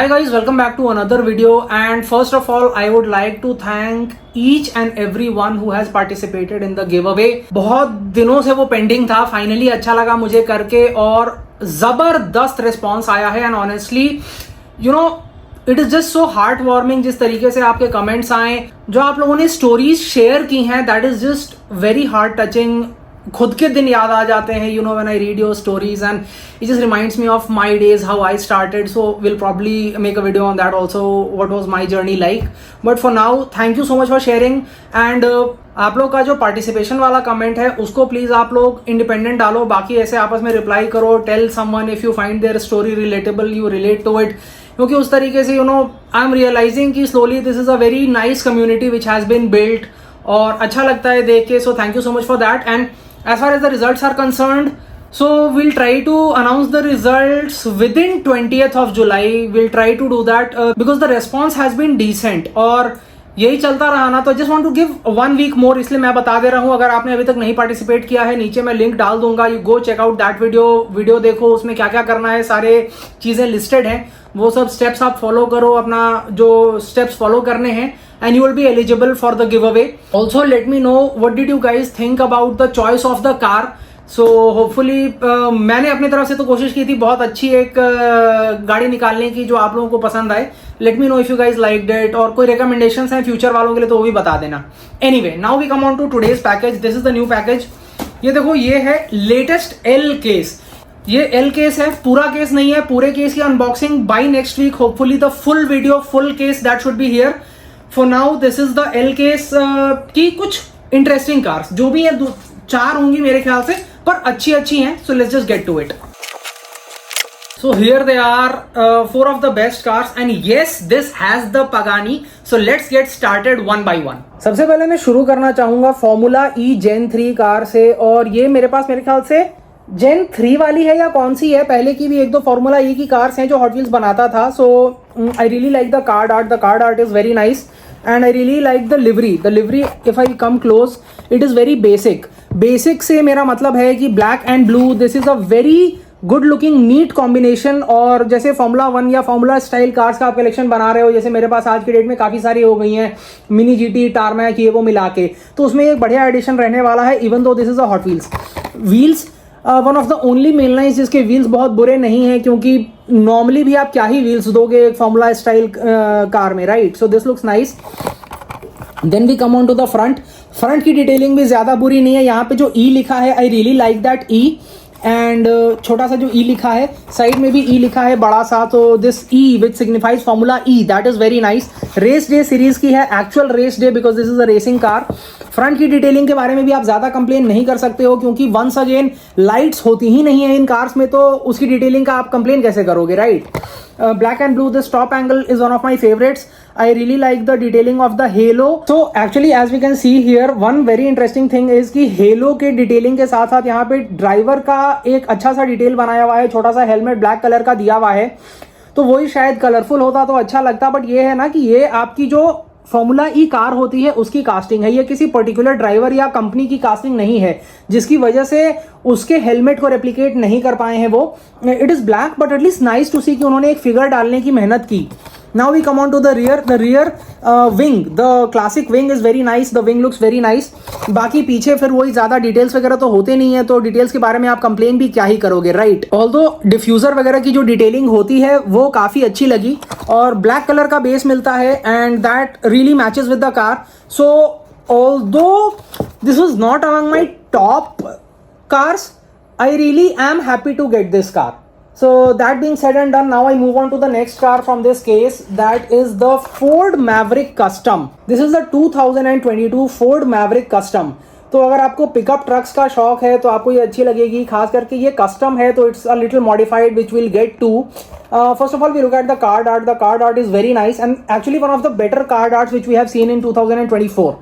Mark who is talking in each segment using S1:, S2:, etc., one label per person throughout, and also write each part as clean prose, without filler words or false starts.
S1: Hi guys, welcome back to another video, and first of all I would like to thank each and everyone who has participated in the giveaway. बहुत दिनों से वो pending था, finally अच्छा लगा मुझे करके और जबरदस्त रिस्पॉन्स आया है. And honestly you know it is just so heart warming जिस तरीके से आपके कमेंट्स आए, जो आप लोगों ने स्टोरीज शेयर की हैं, that is just very heart touching. खुद के दिन याद आ जाते हैं, you know, when I read your stories and it just reminds me of my days, how I started. So will probably make a video on that also, what was my journey like. But for now thank you so much for sharing. And आप लोग का जो participation वाला comment है उसको please आप लोग independent डालो, बाकी ऐसे आपस में रिप्लाई करो. Tell someone if you find their story relatable, you relate to it. क्योंकि उस तरीके से you know I am realising कि slowly this is a very nice community which has been built, और अच्छा लगता है देख के. So thank you so much for that. And as far as the results are concerned, so we'll try to announce the results within 20th of July. We'll try to do that because the response has been decent. और यही चलता रहा ना तो just want to give 1 week more, इसलिए मैं बता दे रहा हूँ. अगर आपने अभी तक नहीं पार्टिसिपेट किया है, नीचे मैं लिंक डाल दूंगा, you go check out that video देखो, उसमें क्या क्या करना है सारे चीजें लिस्टेड हैं. वो सब स्टेप्स आप फॉलो करो, अपना जो स्टेप्स फॉलो करने हैं, and you will be eligible for the giveaway. Also let me know what did you guys think about the choice of the car. So hopefully मैंने अपनी तरफ से तो कोशिश की थी बहुत अच्छी एक गाड़ी निकालने की जो आप लोगों को पसंद आए. Let me know if you guys liked it, और कोई recommendations हैं फ्यूचर वालों के लिए तो वो भी बता देना. Anyway, now we come on to today's package. This is the new package. ये देखो, ये है लेटेस्ट एल केस. ये एल केस है, पूरा केस नहीं है. पूरे केस की unboxing by next week, hopefully the full video, full case that should be here. For now this is the L case की कुछ इंटरेस्टिंग कार्स जो भी है, 4 होंगी मेरे ख्याल से, पर अच्छी हैं. So let's just get to it. So here they are, 4 of the best cars, and yes, this has the Pagani. So let's get started one by one. सबसे पहले मैं शुरू करना चाहूंगा फॉर्मूला ई जेन 3 कार से, और ये मेरे पास मेरे ख्याल से जेन 3 वाली है या कौन सी है. पहले की भी 1-2 फॉर्मूला ई की कार्स हैं जो हॉट व्हील्स बनाता था. So I really like the card art. The card art is very nice and I really like the livery. The livery, if I come close, it is very basic. Basic से मेरा मतलब है कि black and blue, this is a very good looking neat combination. और जैसे formula 1 या formula style cars का आप कलेक्शन बना रहे हो, जैसे मेरे पास आज की डेट में काफ़ी सारी हो गई हैं, मिनी जीटी, टारमैक, ये वो मिला के, तो उसमें एक बढ़िया एडिशन रहने वाला है. Even though this is a hot wheels, one of the only main lines जिसके व्हील्स बहुत बुरे नहीं हैं, क्योंकि नॉर्मली भी आप क्या ही व्हील्स दोगे एक फॉर्मूला स्टाइल कार में, right. So this looks nice. Then we come on to the front की डिटेलिंग भी ज्यादा बुरी नहीं है. यहाँ पे जो ई लिखा है, आई really like that E. And छोटा सा जो ई लिखा है, साइड में भी ई लिखा है बड़ा सा, तो this E which signifies formula E, that is very nice. Race day series की है, actual race day, because this is a racing car. Front की डिटेलिंग के बारे में भी आप ज्यादा कंप्लेन नहीं कर सकते हो, क्योंकि वंस अगेन लाइट्स होती ही नहीं है इन कार्स में, तो उसकी डिटेलिंग का आप कंप्लेन कैसे करोगे, right. Black and blue, this top angle is one of my favourites. I really like the detailing of the halo. So actually as we can see here, one very interesting thing is कि halo के detailing के साथ साथ यहाँ पे driver का एक अच्छा सा डिटेल बनाया हुआ है. छोटा सा हेलमेट ब्लैक कलर का दिया हुआ है, तो वही शायद कलरफुल होता तो अच्छा लगता. बट ये है ना कि ये आपकी जो फॉर्मूला ई कार होती है उसकी कास्टिंग है, ये किसी पर्टिकुलर ड्राइवर या कंपनी की कास्टिंग नहीं है, जिसकी वजह से उसके हेलमेट को रेप्लिकेट नहीं कर पाए हैं वो. It is black but at least nice to see कि उन्होंने एक फिगर डालने की मेहनत की. Now we come on to the rear wing. The classic wing is very nice. The wing looks very nice. बाकी पीछे फिर वही ज्यादा डिटेल्स वगैरह तो होते नहीं है, तो डिटेल्स के बारे में आप कंप्लेन भी क्या ही करोगे, राइट. ऑल्दो डिफ्यूजर वगैरह की जो डिटेलिंग होती है वो काफी अच्छी लगी, और ब्लैक कलर का बेस मिलता है, and that really matches with the car. So although this was not among my top cars, I really am happy to get this car. So that being said and done, now I move on to the next car from this case. That is the Ford Maverick Custom. This is the 2022 Ford Maverick Custom. तो अगर आपको pickup trucks का शौक है तो आपको ये अच्छी लगेगी, खास करके ये कस्टम है तो it's a little modified which will get to. First of all we look at the card art. The card art is very nice and actually one of the better card arts which we have seen in 2024.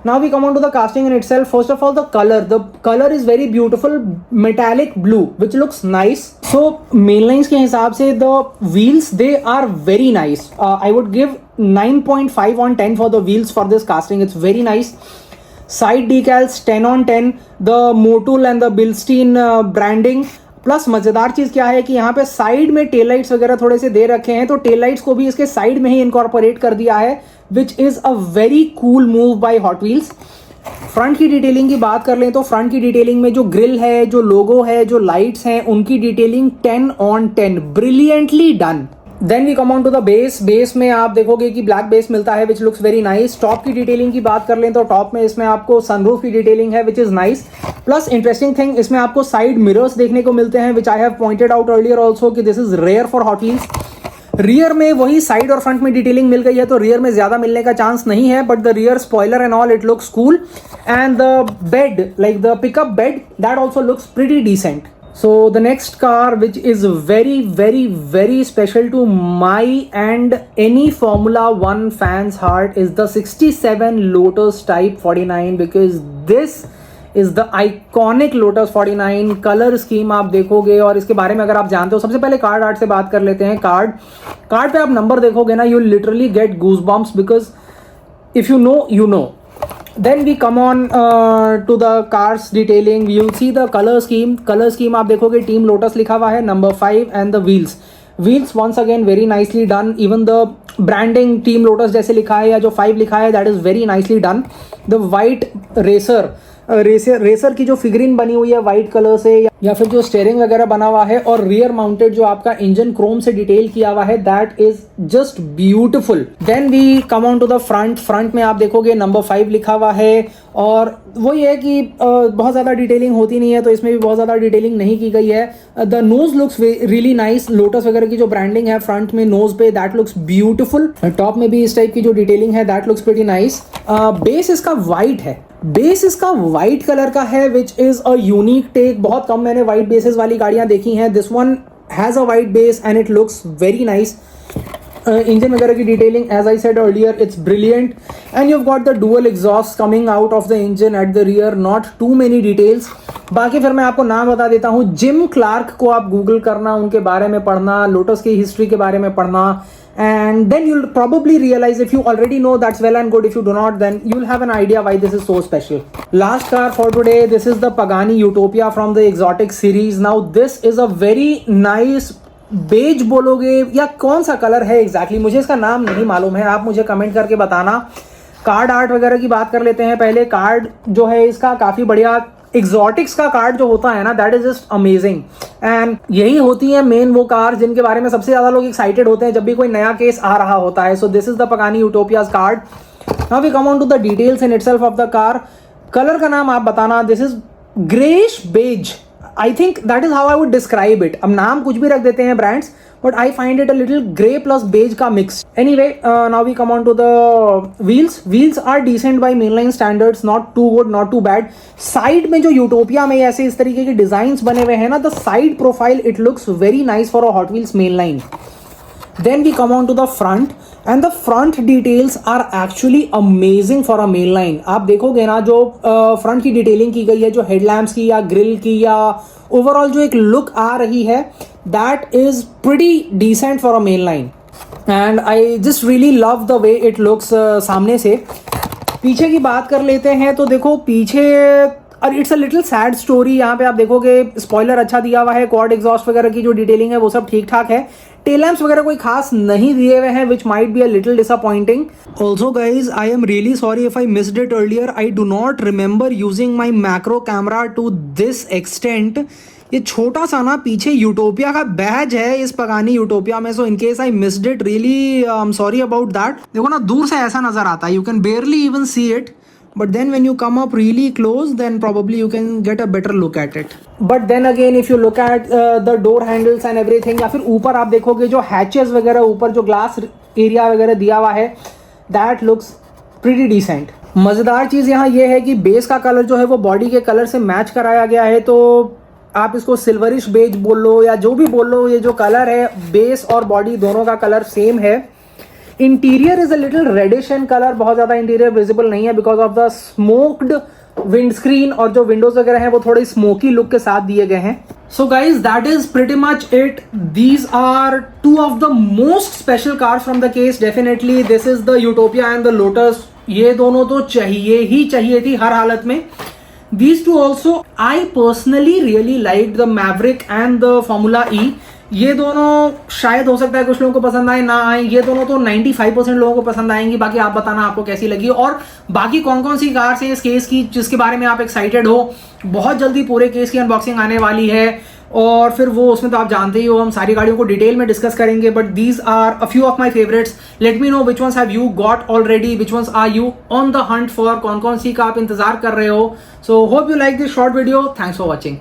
S1: Now we come on to the casting in itself. First of all the colour is very beautiful metallic blue which looks nice. So main lines के हिसाब से the wheels they are very nice. I would give 9.5 on 10 for the wheels for this casting. It's very nice. Side decals 10 on 10. The Motul and the Bilstein branding plus मजेदार चीज क्या है कि यहाँ पे साइड में टेल लाइट्स वगैरह थोड़े से दे रखे हैं, तो टेल लाइट्स को भी इसके साइड में ही इनकॉर्पोरेट कर दिया है, which is a very cool move by hot wheels. Front की डिटेलिंग की बात कर लें तो फ्रंट की डिटेलिंग में जो ग्रिल है, जो लोगो है, जो लाइट्स हैं, उनकी detailing 10 on 10, brilliantly done. Then we come on to the base. Base में आप देखोगे कि ब्लैक बेस मिलता है which looks very nice. Top की डिटेलिंग की बात कर लें तो टॉप में इसमें आपको सनरूफ की डिटेलिंग है which is nice. Plus interesting thing, इसमें आपको साइड मिरर्स देखने को मिलते हैं which I have pointed out earlier also कि this is rare for Hot Wheels. Rear में वही साइड और फ्रंट में डिटेलिंग मिल गई है, तो रियर में ज्यादा मिलने का चांस नहीं है, but the rear spoiler and all it looks cool and the bed, like the pickup bed, that also looks pretty decent. So the next car which is very special to my and any Formula 1 fans heart is the 67 Lotus Type 49, because this is the iconic Lotus 49 colour scheme आप देखोगे और इसके बारे में अगर आप जानते हो। सबसे पहले कार्ड आर्ट से बात कर लेते हैं। कार्ड पे आप नंबर देखोगे ना, you literally get goose bumps, because if you know you know. Then we come on to the cars detailing. You'll see the color scheme. Color scheme आप देखोगे Team Lotus लिखा हुआ है, number 5 and the wheels once again very nicely done. Even the branding Team Lotus जैसे लिखा है या जो 5 लिखा है, that is very nicely done. The white racer की जो फिगरिंग बनी हुई है व्हाइट कलर से, या फिर जो स्टीयरिंग वगैरह बना हुआ है, और रियर माउंटेड जो आपका इंजन क्रोम से डिटेल किया हुआ है, that is just beautiful. Then we come on to the front में आप देखोगे नंबर 5 लिखा हुआ है, और वही है कि बहुत ज़्यादा डिटेलिंग होती नहीं है, तो इसमें भी बहुत ज़्यादा डिटेलिंग नहीं की गई है। The nose looks really nice. Lotus वगैरह की जो ब्रांडिंग है फ्रंट में नोज पे, दैट लुक्स ब्यूटिफुल। टॉप में भी इस टाइप की जो डिटेलिंग है, that looks pretty nice. Base इसका वाइट है, बेस इसका वाइट कलर का है which is a unique take. बहुत कम मैंने वाइट बेसेस वाली गाड़ियां देखी हैं। This one has a white base and it looks very nice. Engine वगैरह की detailing, as I said earlier, it's brilliant and you have got the dual exhaust coming out of the engine at the rear, not to many details. बाकी फिर मैं आपको नाम बता देता हूँ। जिम क्लार्क को आप गूगल करना, उनके बारे में पढ़ना, लोटस की हिस्ट्री के बारे में पढ़ना, and then you'll probably realize, if you already know, that's well and good. If you do not, then you'll have an idea why this is so special. Last car for today, this is the Pagani Utopia from the exotic series. Now this is a very nice beige बोलोगे या कौन सा colour है exactly, मुझे इसका नाम नहीं मालूम है, आप मुझे कमेंट करके बताना। कार्ड आर्ट वगैरह की बात कर लेते हैं पहले। कार्ड जो है इसका काफी बढ़िया, एग्जॉटिक्स का कार्ड जो होता है ना, that is just amazing. And यही होती है मेन वो कार जिनके बारे में सबसे ज्यादा लोग एक्साइटेड होते हैं जब भी कोई नया केस आ रहा होता है। So this is the Pagani Utopia's card. Now we come on to the details in itself of the car. Colour का नाम आप बताना। This is greyish beige, I think that is how I would describe it. अब नाम कुछ भी रख देते हैं brands, but I find it a little grey plus beige का mix. Anyway, now we come on to the wheels. Wheels are decent by mainline standards, not too good, not too bad. Side में जो utopia में ऐसे इस तरीके के designs बने हुए हैं ना, the side profile it looks very nice for a Hot Wheels mainline. Then we come on to the front, and the front details are actually amazing for a mainline. आप देखोगे ना जो फ्रंट की detailing की गई है, जो headlamps की या ग्रिल की या ओवरऑल जो एक लुक आ रही है, that is pretty decent for a mainline and I just really love the way it looks सामने से। पीछे की बात कर लेते हैं तो देखो पीछे, और it's a little sad story. यहाँ पे आप देखोगे स्पॉइलर अच्छा दिया हुआ है, क्वाड एग्जॉस्ट वगैरह की जो डिटेलिंग है वो सब ठीक ठाक है। टेल लैम्प्स वगैरह कोई खास नहीं दिए हुए हैं, which might be a little disappointing. Also guys, I am really sorry if I missed it earlier. I do not remember using my macro camera to this extent. ये छोटा सा ना पीछे यूटोपिया का बैज है इस पगानी यूटोपिया में, so in case I missed it, really I am sorry about that. देखो ना दूर से ऐसा नजर आता है, you can barely even see it, but then when you come up really close, then probably you can get a better look at it. But then again, if you look at the door handles and everything, या फिर ऊपर आप देखोगे जो hatches वगैरह, ऊपर जो glass area वगैरह दिया हुआ है, that looks pretty decent. मजेदार चीज यहाँ ये है कि बेस का कलर जो है वो बॉडी के कलर से मैच कराया गया है, तो आप इसको सिल्वरिश बेज बोल लो या जो भी बोल लो, ये जो कलर है बेस और बॉडी दोनों का कलर सेम है। Interior is a little reddish in colour, बहुत ज्यादा इंटीरियर विजिबल नहीं है because of the smoked windscreen, और जो विंडोज वगैरह हैं वो थोड़ी स्मोकी लुक के साथ दिए गए हैं। So guys that is pretty much it. These are two of the most special cars from the case. Definitely this is the Utopia and the Lotus. ये दोनों तो चाहिए ही चाहिए थी हर हालत में। These two also, I personally really liked the Maverick and the Formula E. ये दोनों शायद हो सकता है कुछ लोगों को पसंद आए ना आए, ये दोनों तो 95% लोगों को पसंद आएंगी। बाकी आप बताना आपको कैसी लगी और बाकी कौन कौन सी कार्स हैं इस केस की जिसके बारे में आप एक्साइटेड हो। बहुत जल्दी पूरे केस की अनबॉक्सिंग आने वाली है और फिर वो उसमें तो आप जानते ही हो हम सारी गाड़ियों को डिटेल में डिस्कस करेंगे। But these are a few of my favourites. Let me know which ones have you got already, which ones are you on the hunt for, कौन कौन सी का आप इंतजार कर रहे हो। So hope you like this short video. Thanks for watching.